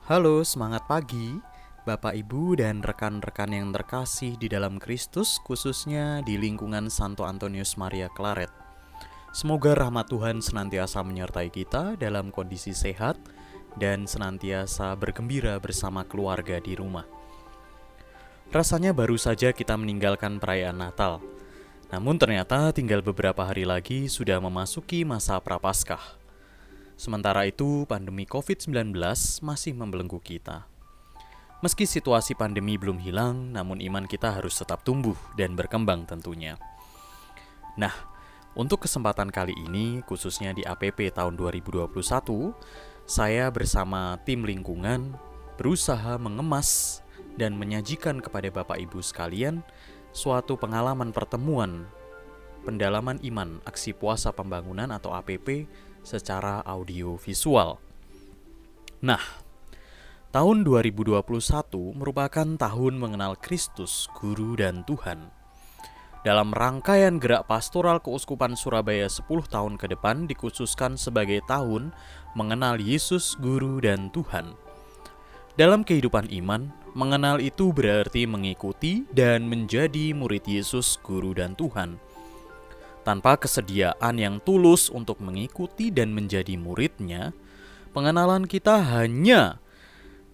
Halo, semangat pagi, Bapak Ibu dan rekan-rekan yang terkasih di dalam Kristus, khususnya di lingkungan Santo Antonius Maria Claret. Semoga rahmat Tuhan senantiasa menyertai kita dalam kondisi sehat dan senantiasa bergembira bersama keluarga di rumah. Rasanya baru saja kita meninggalkan perayaan Natal, namun ternyata tinggal beberapa hari lagi sudah memasuki masa Prapaskah. Sementara itu, pandemi COVID-19 masih membelenggu kita. Meski situasi pandemi belum hilang, namun iman kita harus tetap tumbuh dan berkembang tentunya. Nah, untuk kesempatan kali ini, khususnya di APP tahun 2021, saya bersama tim lingkungan berusaha mengemas dan menyajikan kepada Bapak Ibu sekalian suatu pengalaman pertemuan pendalaman iman aksi puasa pembangunan atau APP secara audio visual. Nah, tahun 2021 merupakan tahun mengenal Kristus, Guru dan Tuhan. Dalam rangkaian gerak pastoral Keuskupan Surabaya 10 tahun ke depan dikhususkan sebagai tahun mengenal Yesus, Guru dan Tuhan. Dalam kehidupan iman, mengenal itu berarti mengikuti dan menjadi murid Yesus, Guru dan Tuhan. Tanpa kesediaan yang tulus untuk mengikuti dan menjadi muridnya, pengenalan kita hanya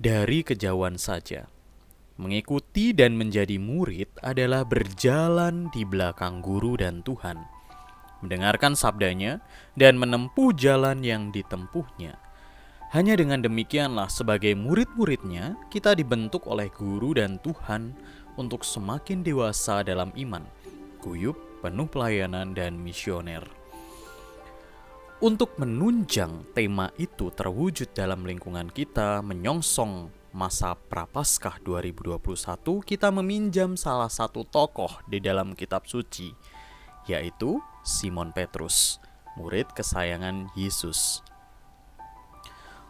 dari kejauhan saja. Mengikuti dan menjadi murid adalah berjalan di belakang guru dan Tuhan, mendengarkan sabdanya dan menempuh jalan yang ditempuhnya. Hanya dengan demikianlah sebagai murid-muridnya kita dibentuk oleh guru dan Tuhan untuk semakin dewasa dalam iman, guyup, penuh pelayanan dan misioner. Untuk menunjang tema itu terwujud dalam lingkungan kita menyongsong masa Prapaskah 2021, kita meminjam salah satu tokoh di dalam kitab suci, yaitu Simon Petrus, murid kesayangan Yesus.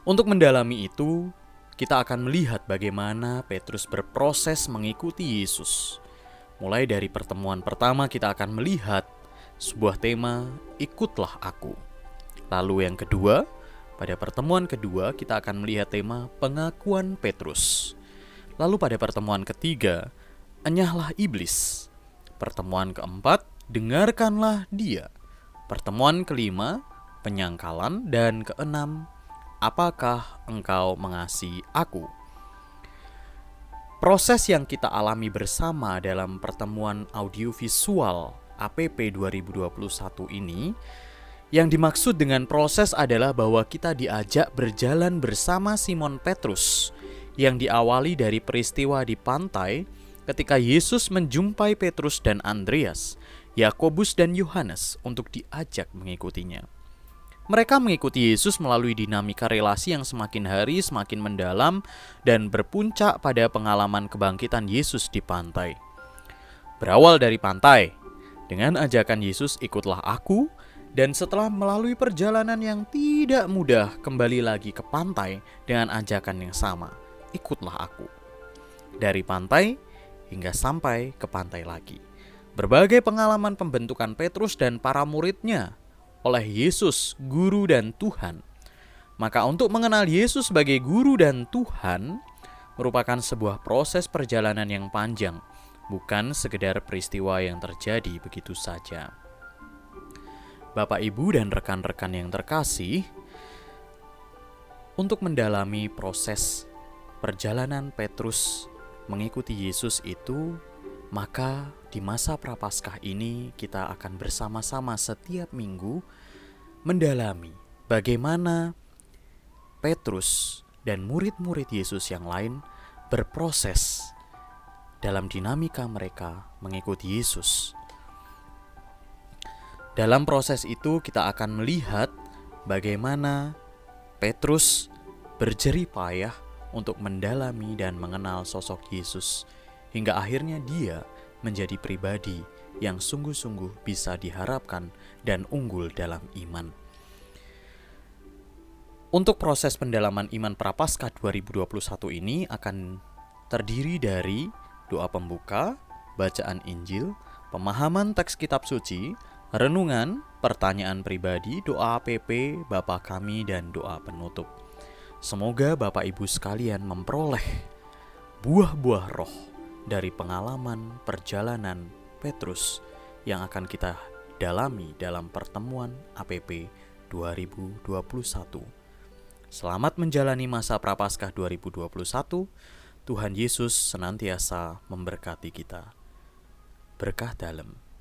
Untuk mendalami itu, kita akan melihat bagaimana Petrus berproses mengikuti Yesus. Mulai dari pertemuan pertama kita akan melihat sebuah tema, ikutlah aku. Lalu yang kedua, pada pertemuan kedua kita akan melihat tema pengakuan Petrus. Lalu pada pertemuan ketiga, enyahlah iblis. Pertemuan keempat, dengarkanlah dia. Pertemuan kelima, penyangkalan. Dan keenam, apakah engkau mengasihi aku? Proses yang kita alami bersama dalam pertemuan audiovisual APP 2021 ini, yang dimaksud dengan proses adalah bahwa kita diajak berjalan bersama Simon Petrus, yang diawali dari peristiwa di pantai ketika Yesus menjumpai Petrus dan Andreas, Yakobus dan Yohanes untuk diajak mengikutinya. Mereka mengikuti Yesus melalui dinamika relasi yang semakin hari semakin mendalam dan berpuncak pada pengalaman kebangkitan Yesus di pantai. Berawal dari pantai, dengan ajakan Yesus ikutlah aku, dan setelah melalui perjalanan yang tidak mudah kembali lagi ke pantai dengan ajakan yang sama, ikutlah aku. Dari pantai hingga sampai ke pantai lagi. Berbagai pengalaman pembentukan Petrus dan para muridnya oleh Yesus, Guru dan Tuhan. Maka untuk mengenal Yesus sebagai Guru dan Tuhan merupakan sebuah proses perjalanan yang panjang, bukan sekedar peristiwa yang terjadi begitu saja. Bapak, Ibu, dan rekan-rekan yang terkasih, untuk mendalami proses perjalanan Petrus mengikuti Yesus itu, maka di masa Prapaskah ini kita akan bersama-sama setiap minggu mendalami bagaimana Petrus dan murid-murid Yesus yang lain berproses dalam dinamika mereka mengikuti Yesus. Dalam proses itu kita akan melihat bagaimana Petrus berjerih payah untuk mendalami dan mengenal sosok Yesus, hingga akhirnya dia menjadi pribadi yang sungguh-sungguh bisa diharapkan dan unggul dalam iman. Untuk proses pendalaman iman Prapaskah 2021 ini akan terdiri dari doa pembuka, bacaan Injil, pemahaman teks kitab suci, renungan, pertanyaan pribadi, doa APP, Bapa Kami, dan doa penutup. Semoga Bapak Ibu sekalian memperoleh buah-buah roh dari pengalaman perjalanan Petrus yang akan kita dalami dalam pertemuan APP 2021. Selamat menjalani masa Prapaskah 2021. Tuhan Yesus senantiasa memberkati kita. Berkah dalam.